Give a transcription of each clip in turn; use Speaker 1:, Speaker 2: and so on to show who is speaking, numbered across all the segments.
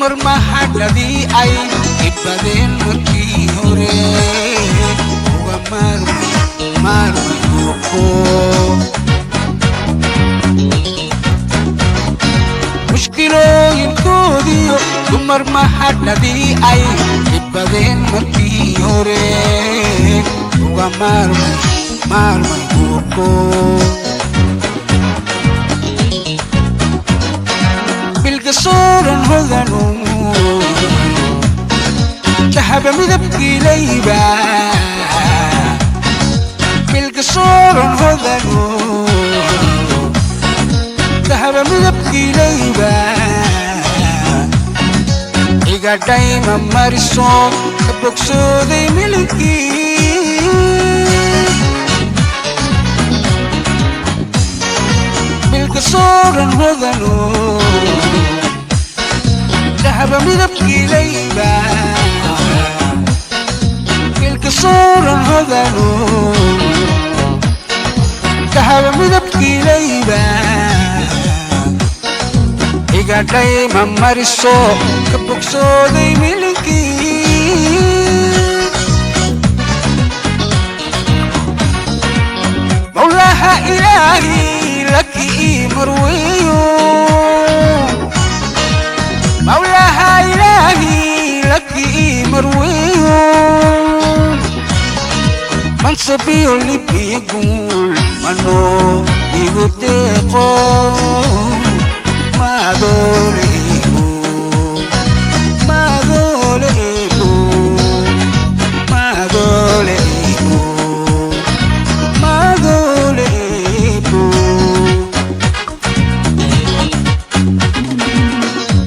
Speaker 1: dumar mahadladii ay ibadeen markii hore uga maarmay buuqo mushkilooyinkoodiyo dumar mahadladii ay ibadeen markii hore uga maarmay buuqo bilgasoran hodanu dahaba midabkii layba bilgasoran hodanu dahaba midabkii layba iga dhayma mariso ka bogsooday milinkii bilgasoran hodanu dahaba midabkii layba bilgasoran hodanu dahaba midabkii layba iga dhayma mariso ka bogsooday milinkii mawlaha ilaahi laki marweyo mawlaha ilaahi laki marweyo mansabiyo libiyagun mano igu deeqo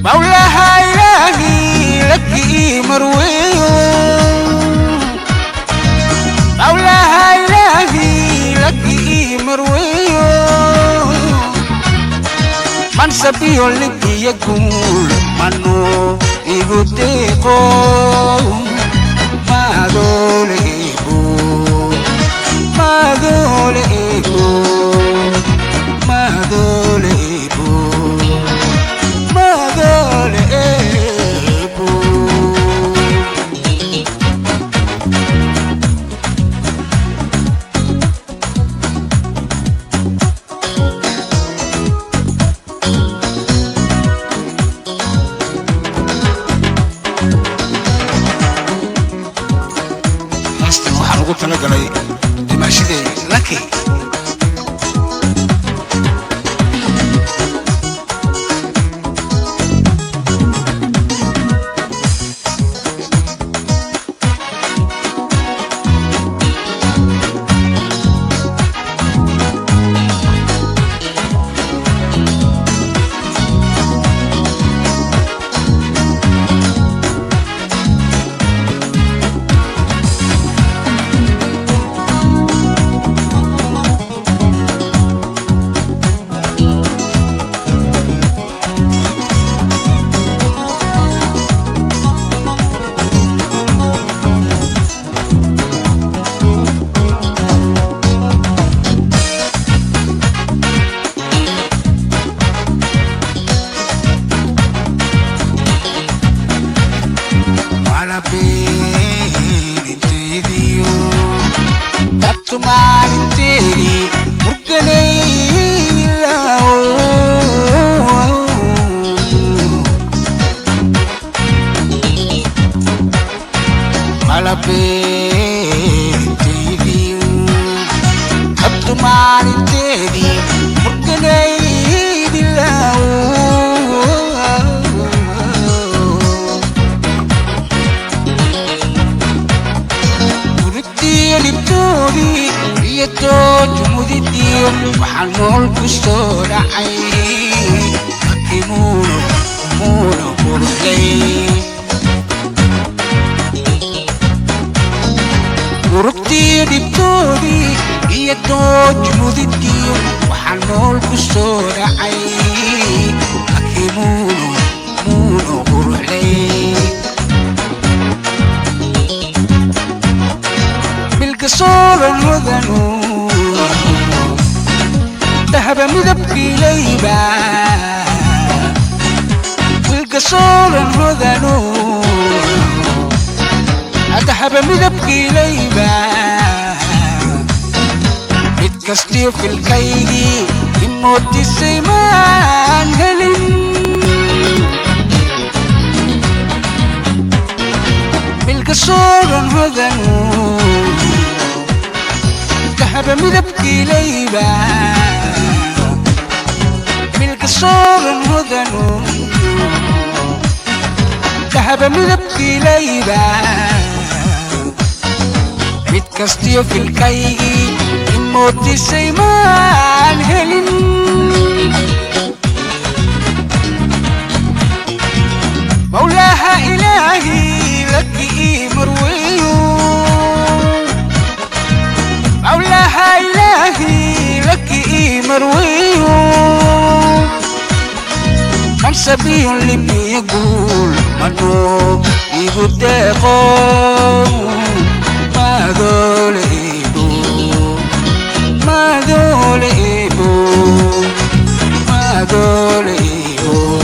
Speaker 1: mawlaha ilaahi laki marweyo mawlaha ilaahi laki marweyo mansabiyo libiyagun mano igu deeqo madoolebo madoolebo madoolebo madoolebo ugu talagalay dimaashidee laki Tumalinteri murkanayla malapenteri tumalinteri murkanayla jumuditiyo waxaa nool ku soo dhacay muuna quruxlay urugtiyo dhibtoodii iyo dood jumuditiyo waxaa nool ku soo dhacay muuna quruxlay bilgasoran hodanu dahaba midabkii layba bilgasoran dahaba midabkii laybaa mid kastii filkaygii imootisay maan helin milka sooran hodanu dahaba midabkii laybaa milka sooran hodanu dahaba midabkii laybaa mid kastiyo filkaygii imootisay maan helin mawlaaha ilaahii laki ii marweeyo mawlaaha ilaahii laki ii marweeyo منصبي اللي بيقول منو يبدأ ما ذول إيبو ما ذول إيبو ما ذول إيبو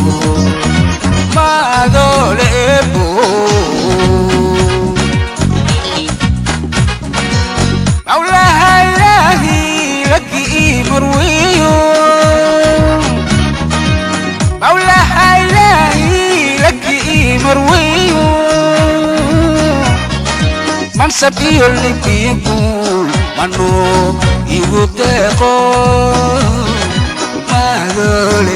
Speaker 1: ما ذول إيبو مولاها إلهي لك مرويو مولاها إلهي لك مرويو منصبي اللي بيقول منو يبدأ ما ذول